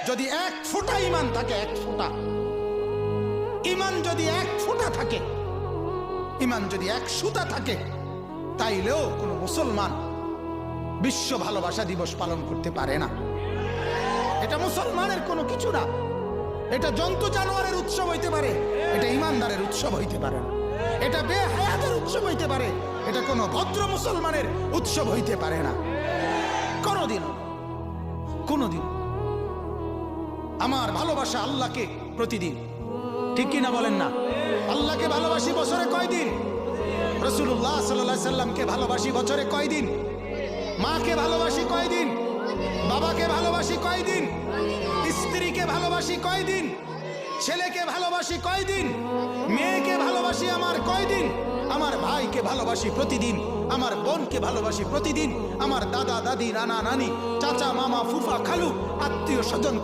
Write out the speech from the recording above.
যদি এক ফোঁটা ইমান থাকে, এক ফোঁটা ইমান যদি এক ফোঁটা থাকে, ইমান যদি এক সুতা থাকে, তাইলেও কোনো মুসলমান বিশ্ব ভালোবাসা দিবস পালন করতে পারে না। এটা মুসলমানের কোনো কিছু না। এটা জন্তু জানোয়ারের উৎসব হইতে পারে, এটা ইমানদারের উৎসব হইতে পারে না। এটা বেহায়াতের উৎসব হইতে পারে, এটা কোনো ভদ্র মুসলমানের উৎসব হইতে পারে না কোনোদিনও, কোনোদিন। আমার ভালোবাসা আল্লাহকে প্রতিদিন, ঠিক কিনা বলেন না? আল্লাহকে ভালোবাসি বছরে কয়দিন? রাসূলুল্লাহ সাল্লাল্লাহু আলাইহি সাল্লামকে ভালোবাসি বছরে কয়দিন? মাকে ভালোবাসি কয়দিন? বাবাকে ভালোবাসি কয়দিন? স্ত্রীকে ভালোবাসি কয়দিন? ছেলেকে ভালোবাসি কয়দিন? মেয়েকে ভালোবাসি আমার কয়দিন? আমার ভাইকে ভালোবাসি প্রতিদিন, আমার বোনকে ভালোবাসি প্রতিদিন, আমার দাদা দাদি নানা নানি চাচা মামা ফুফা খালু আত্মীয় স্বজন